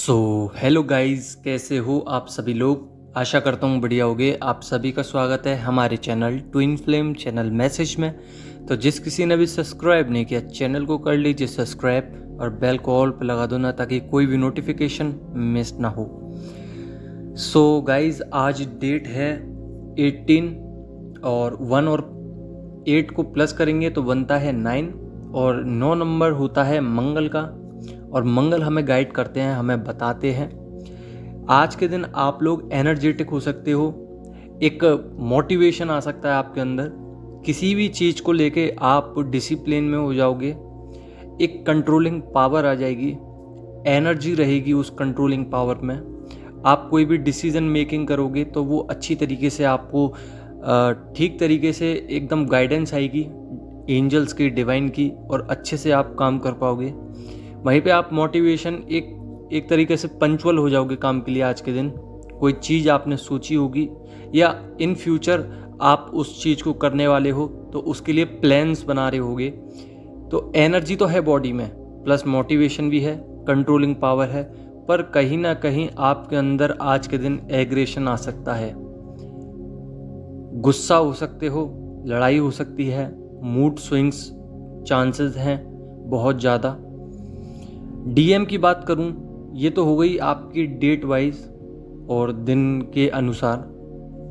So hello guys, कैसे हो आप सभी लोग। आशा करता हूँ बढ़िया होगे। आप सभी का स्वागत है हमारे channel twin flame channel message में। तो जिस किसी ने भी सब्सक्राइब नहीं किया चैनल को कर लीजिए सब्सक्राइब और बेल को ऑल पे लगा दो ना, ताकि कोई भी नोटिफिकेशन मिस ना हो। सो गाइस, आज डेट है 18 और 1 और 8 को प्लस करेंगे तो बनता है 9 और 9 नंबर होता है मंगल का। और मंगल हमें गाइड करते हैं, हमें बताते हैं आज के दिन आप लोग एनर्जेटिक हो सकते हो। एक मोटिवेशन आ सकता है आपके अंदर, किसी भी चीज़ को लेके आप डिसिप्लिन में हो जाओगे। एक कंट्रोलिंग पावर आ जाएगी, एनर्जी रहेगी उस कंट्रोलिंग पावर में। आप कोई भी डिसीजन मेकिंग करोगे तो वो अच्छी तरीके से आपको ठीक तरीके से एकदम गाइडेंस आएगी एंजल्स की, डिवाइन की, और अच्छे से आप काम कर पाओगे। वहीं पे आप मोटिवेशन एक तरीके से पंचुअल हो जाओगे काम के लिए। आज के दिन कोई चीज़ आपने सोची होगी या इन फ्यूचर आप उस चीज़ को करने वाले हो तो उसके लिए प्लान्स बना रहे होगे। तो एनर्जी तो है बॉडी में, प्लस मोटिवेशन भी है, कंट्रोलिंग पावर है, पर कहीं ना कहीं आपके अंदर आज के दिन एग्रेशन आ सकता है। गुस्सा हो सकते हो, लड़ाई हो सकती है, मूड स्विंग्स चांसेस हैं बहुत ज़्यादा। डीएम की बात करूं, ये तो हो गई आपकी डेट वाइज और दिन के अनुसार।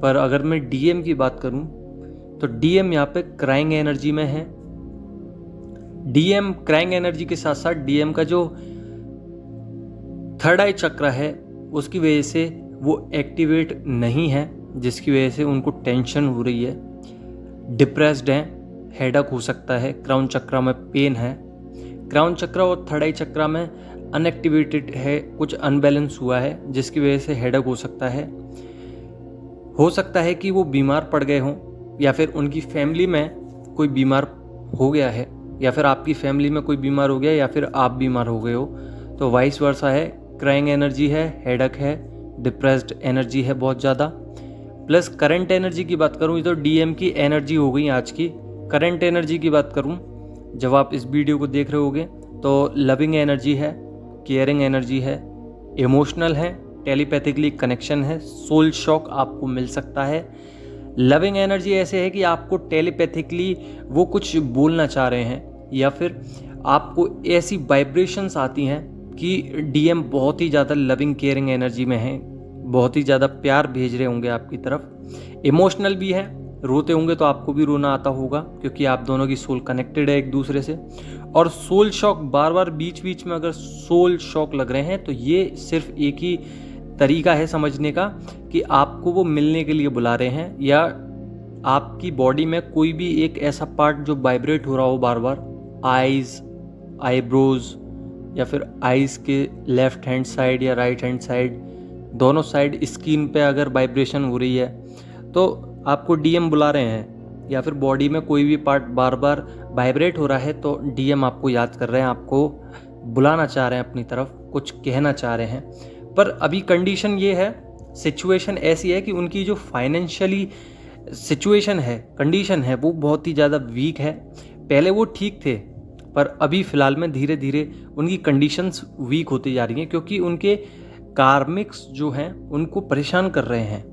पर अगर मैं डीएम की बात करूं तो डीएम यहाँ पे क्राइंग एनर्जी में है। डीएम क्राइंग एनर्जी के साथ साथ डीएम का जो थर्ड आई चक्र है उसकी वजह से वो एक्टिवेट नहीं है, जिसकी वजह से उनको टेंशन हो रही है, डिप्रेस्ड हैं, हेडक हो सकता है, क्राउन चक्र में पेन है। क्राउन चक्र और थर्ड आई चक्र में अनएक्टिवेटेड है, कुछ अनबैलेंस हुआ है, जिसकी वजह से हेडक हो सकता है कि वो बीमार पड़ गए हों, या फिर उनकी फैमिली में कोई बीमार हो गया है, या फिर आपकी फैमिली में कोई बीमार हो गया, या फिर आप बीमार हो गए हो। तो वाइस वर्सा है, क्राइंग एनर्जी है, हेडक है, डिप्रेस्ड एनर्जी है बहुत ज़्यादा। प्लस करंट एनर्जी की बात करूँ, ये तो डीएम की एनर्जी हो गई आज की। करंट एनर्जी की बात करूँ, जब आप इस वीडियो को देख रहे होगे तो लविंग एनर्जी है, केयरिंग एनर्जी है, इमोशनल है, टेलीपैथिकली कनेक्शन है, सोल शॉक आपको मिल सकता है। लविंग एनर्जी ऐसे है कि आपको टेलीपैथिकली वो कुछ बोलना चाह रहे हैं, या फिर आपको ऐसी वाइब्रेशंस आती हैं कि डीएम बहुत ही ज़्यादा लविंग केयरिंग एनर्जी में है, बहुत ही ज़्यादा प्यार भेज रहे होंगे आपकी तरफ। इमोशनल भी है, रोते होंगे तो आपको भी रोना आता होगा, क्योंकि आप दोनों की सोल कनेक्टेड है एक दूसरे से। और सोल शॉक, बार बार बीच बीच में अगर सोल शॉक लग रहे हैं तो ये सिर्फ एक ही तरीका है समझने का कि आपको वो मिलने के लिए बुला रहे हैं, या आपकी बॉडी में कोई भी एक ऐसा पार्ट जो वाइब्रेट हो रहा हो बार बार, आईज, आईब्रोज, या फिर आईज के लेफ्ट हैंड साइड या राइट हैंड साइड, दोनों साइड स्किन पे अगर वाइब्रेशन हो रही है तो आपको डीएम बुला रहे हैं। या फिर बॉडी में कोई भी पार्ट बार बार वाइब्रेट हो रहा है तो डीएम आपको याद कर रहे हैं, आपको बुलाना चाह रहे हैं अपनी तरफ, कुछ कहना चाह रहे हैं। पर अभी कंडीशन ये है, सिचुएशन ऐसी है कि उनकी जो फाइनेंशियली सिचुएशन है, कंडीशन है, वो बहुत ही ज़्यादा वीक है। पहले वो ठीक थे, पर अभी फ़िलहाल में धीरे धीरे उनकी कंडीशंस वीक होती जा रही हैं, क्योंकि उनके कार्मिक्स जो हैं उनको परेशान कर रहे हैं।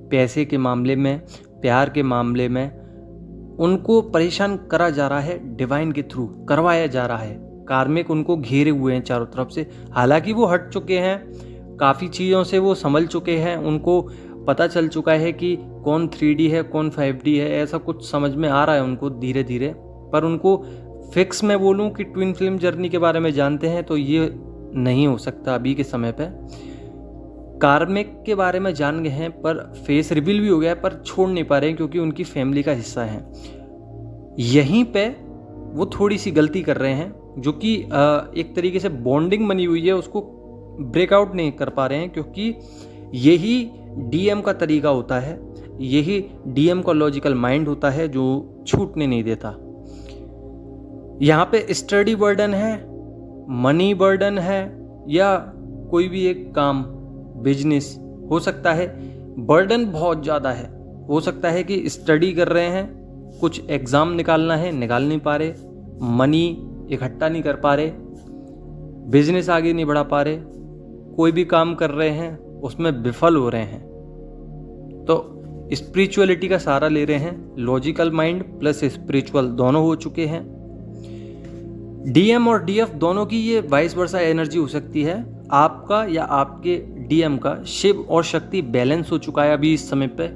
पैसे के मामले में, प्यार के मामले में उनको परेशान करा जा रहा है, डिवाइन के थ्रू करवाया जा रहा है। कार्मिक उनको घेरे हुए हैं चारों तरफ से। हालांकि वो हट चुके हैं, काफ़ी चीज़ों से वो संभल चुके हैं, उनको पता चल चुका है कि कौन 3D है, कौन 5D है, ऐसा कुछ समझ में आ रहा है उनको धीरे धीरे। पर उनको फिक्स मैं बोलूँ कि ट्विन फ्लेम जर्नी के बारे में जानते हैं तो ये नहीं हो सकता अभी के समय पे। कार्मिक के बारे में जान गए हैं, पर फेस रिवील भी हो गया है, पर छोड़ नहीं पा रहे हैं क्योंकि उनकी फैमिली का हिस्सा है। यहीं पे वो थोड़ी सी गलती कर रहे हैं, जो कि एक तरीके से बॉन्डिंग बनी हुई है उसको ब्रेकआउट नहीं कर पा रहे हैं, क्योंकि यही डीएम का तरीका होता है, यही डीएम का लॉजिकल माइंड होता है जो छूटने नहीं देता। यहाँ पे स्टडी बर्डन है, मनी बर्डन है, या कोई भी एक काम, बिजनेस हो सकता है, बर्डन बहुत ज़्यादा है। हो सकता है कि स्टडी कर रहे हैं, कुछ एग्ज़ाम निकालना है, निकाल नहीं पा रहे, मनी इकट्ठा नहीं कर पा रहे, बिजनेस आगे नहीं बढ़ा पा रहे, कोई भी काम कर रहे हैं उसमें विफल हो रहे हैं, तो स्पिरिचुअलिटी का सहारा ले रहे हैं। लॉजिकल माइंड प्लस स्पिरिचुअल दोनों हो चुके हैं। डीएम और डीएफ दोनों की ये वाइस वर्सा एनर्जी हो सकती है। आपका या आपके डीएम का शिव और शक्ति बैलेंस हो चुका है अभी इस समय पे।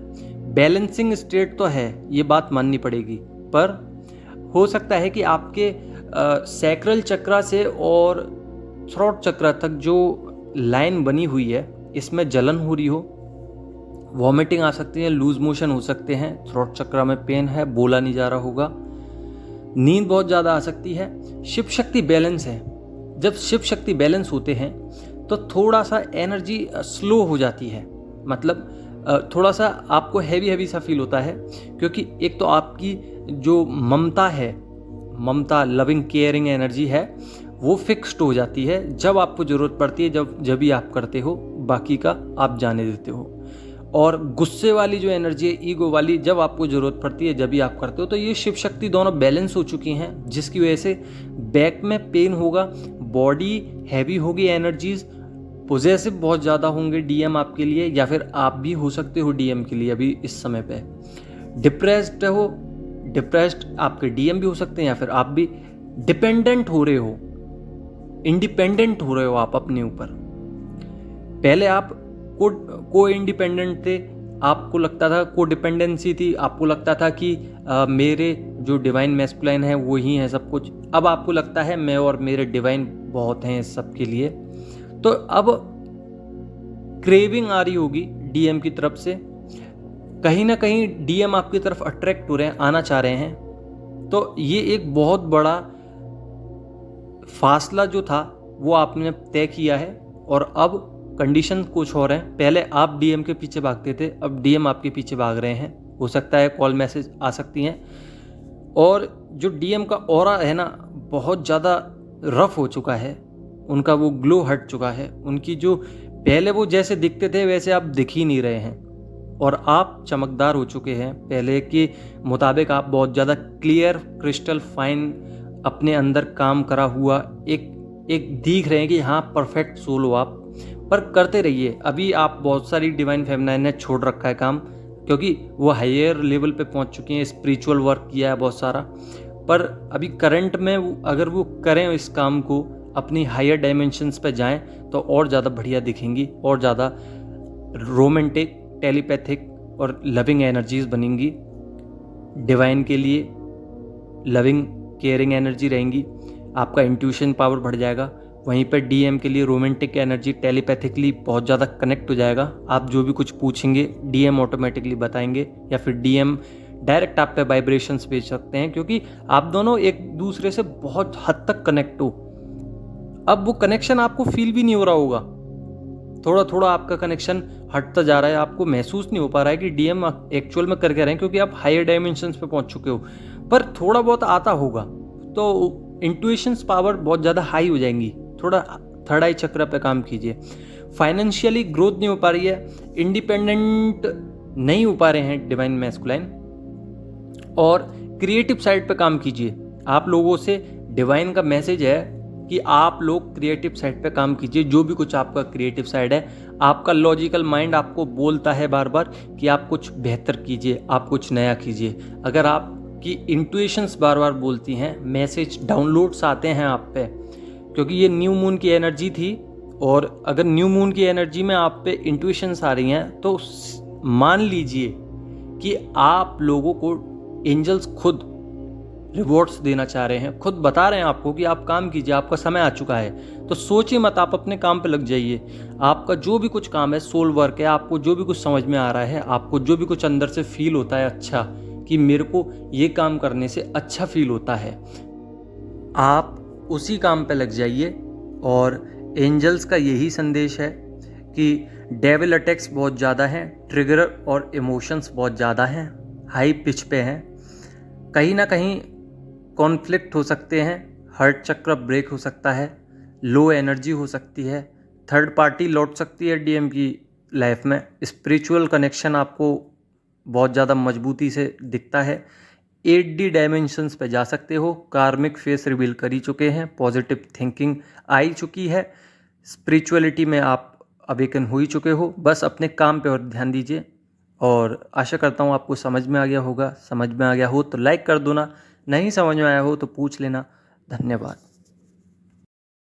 बैलेंसिंग स्टेट तो है, ये बात माननी पड़ेगी, पर हो सकता है कि आपके सैक्रल चक्रा से और थ्रोट चक्रा तक जो लाइन बनी हुई है इसमें जलन हो रही हो, वॉमिटिंग आ सकती है, लूज मोशन हो सकते हैं, थ्रोट चक्रा में पेन है, बोला नहीं जा रहा होगा, नींद बहुत ज़्यादा आ सकती है। शिव शक्ति बैलेंस है। जब शिव शक्ति बैलेंस होते हैं तो थोड़ा सा एनर्जी स्लो हो जाती है, मतलब थोड़ा सा आपको हैवी सा फील होता है, क्योंकि एक तो आपकी जो ममता है, ममता लविंग केयरिंग एनर्जी है, वो फिक्स्ड हो जाती है। जब आपको ज़रूरत पड़ती है जब भी आप करते हो, बाकी का आप जाने देते हो। और गुस्से वाली जो एनर्जी है, ईगो वाली, जब आपको ज़रूरत पड़ती है जब भी आप करते हो, तो ये शिव शक्ति दोनों बैलेंस हो चुकी हैं, जिसकी वजह से बैक में पेन होगा, बॉडी हैवी होगी, एनर्जीज पॉजेसिव बहुत ज़्यादा होंगे डीएम आपके लिए, या फिर आप भी हो सकते हो डीएम के लिए अभी इस समय पे। डिप्रेस्ड हो, डिप्रेस्ड आपके डीएम भी हो सकते हैं, या फिर आप भी डिपेंडेंट हो रहे हो, इंडिपेंडेंट हो रहे हो आप अपने ऊपर। पहले आप को इंडिपेंडेंट थे, आपको लगता था को डिपेंडेंसी थी, आपको लगता था कि मेरे जो डिवाइन मैस्कुलाइन है वो ही है सब कुछ। अब आपको लगता है मैं और मेरे डिवाइन बहुत हैं इस सब के लिए। तो अब क्रेविंग आ रही होगी डीएम की तरफ से, कहीं ना कहीं डीएम आपकी तरफ अट्रैक्ट हो रहे हैं, आना चाह रहे हैं। तो ये एक बहुत बड़ा फासला जो था वो आपने तय किया है, और अब कंडीशन कुछ और हैं। पहले आप डीएम के पीछे भागते थे, अब डीएम आपके पीछे भाग रहे हैं। हो सकता है कॉल मैसेज आ सकती हैं, और जो डीएम का ऑरा है ना, बहुत ज़्यादा रफ हो चुका है, उनका वो ग्लो हट चुका है। उनकी जो पहले वो जैसे दिखते थे वैसे आप दिख ही नहीं रहे हैं, और आप चमकदार हो चुके हैं। पहले के मुताबिक आप बहुत ज़्यादा क्लियर, क्रिस्टल फाइन, अपने अंदर काम करा हुआ एक दिख रहे हैं कि हाँ परफेक्ट सोल हो आप। पर करते रहिए। अभी आप बहुत सारी डिवाइन फेमिनाइन ने छोड़ रखा है काम, क्योंकि वो हायर लेवल पे पहुंच चुकी हैं, स्पिरिचुअल वर्क किया है बहुत सारा। पर अभी करंट में अगर वो करें इस काम को, अपनी हायर डायमेंशंस पे जाएं, तो और ज़्यादा बढ़िया दिखेंगी, और ज़्यादा रोमांटिक, टेलीपैथिक और लविंग एनर्जीज बनेंगी। डिवाइन के लिए लविंग केयरिंग एनर्जी रहेंगी, आपका इंट्यूशन पावर बढ़ जाएगा। वहीं पर डीएम के लिए रोमांटिक एनर्जी, टेलीपैथिकली बहुत ज़्यादा कनेक्ट हो जाएगा। आप जो भी कुछ पूछेंगे डीएम ऑटोमेटिकली बताएंगे, या फिर डीएम डायरेक्ट आप पे वाइब्रेशंस भेज सकते हैं, क्योंकि आप दोनों एक दूसरे से बहुत हद तक कनेक्ट हो। अब वो कनेक्शन आपको फील भी नहीं हो रहा होगा, थोड़ा थोड़ा आपका कनेक्शन हटता जा रहा है, आपको महसूस नहीं हो पा रहा है कि डीएम एक्चुअल में करके रहे हैं, क्योंकि आप हायर डायमेंशंस पे पहुंच चुके हो। पर थोड़ा बहुत आता होगा, तो इंट्यूशंस पावर बहुत ज़्यादा हाई हो जाएंगी। थोड़ा थर्ड आई चक्र पे काम कीजिए। फाइनेंशियली ग्रोथ नहीं हो पा रही है, इंडिपेंडेंट नहीं हो पा रहे हैं डिवाइन मैस्कुलाइन, और क्रिएटिव साइड पे काम कीजिए। आप लोगों से डिवाइन का मैसेज है कि आप लोग क्रिएटिव साइड पे काम कीजिए। जो भी कुछ आपका क्रिएटिव साइड है, आपका लॉजिकल माइंड आपको बोलता है बार बार कि आप कुछ बेहतर कीजिए, आप कुछ नया कीजिए। अगर आपकी इंट्यूशंस बार बार बोलती हैं, मैसेज डाउनलोड्स आते हैं आप पे, क्योंकि ये न्यू मून की एनर्जी थी, और अगर न्यू मून की एनर्जी में आप पे इंट्यूशंस आ रही हैं, तो मान लीजिए कि आप लोगों को एंजल्स खुद रिवॉर्ड्स देना चाह रहे हैं, खुद बता रहे हैं आपको कि आप काम कीजिए, आपका समय आ चुका है। तो सोचिए मत, आप अपने काम पे लग जाइए। आपका जो भी कुछ काम है, सोल वर्क है, आपको जो भी कुछ समझ में आ रहा है, आपको जो भी कुछ अंदर से फील होता है अच्छा, कि मेरे को ये काम करने से अच्छा फील होता है, आप उसी काम पे लग जाइए। और एंजल्स का यही संदेश है कि डेविल अटैक्स बहुत ज़्यादा हैं, ट्रिगर और इमोशंस बहुत ज़्यादा हैं, हाई पिच पे हैं, कहीं ना कहीं कॉन्फ्लिक्ट हो सकते हैं, हार्ट चक्र ब्रेक हो सकता है, लो एनर्जी हो सकती है, थर्ड पार्टी लौट सकती है डीएम की लाइफ में, स्पिरिचुअल कनेक्शन आपको बहुत ज़्यादा मजबूती से दिखता है, 8D डायमेंशंस पे जा सकते हो, कार्मिक फेस रिवील कर ही चुके हैं, पॉजिटिव थिंकिंग आई चुकी है, स्पिरिचुअलिटी में आप अवेकन हो ही चुके हो, बस अपने काम पे और ध्यान दीजिए। और आशा करता हूँ आपको समझ में आ गया होगा। समझ में आ गया हो तो लाइक कर दो ना, नहीं समझ में आया हो तो पूछ लेना। धन्यवाद।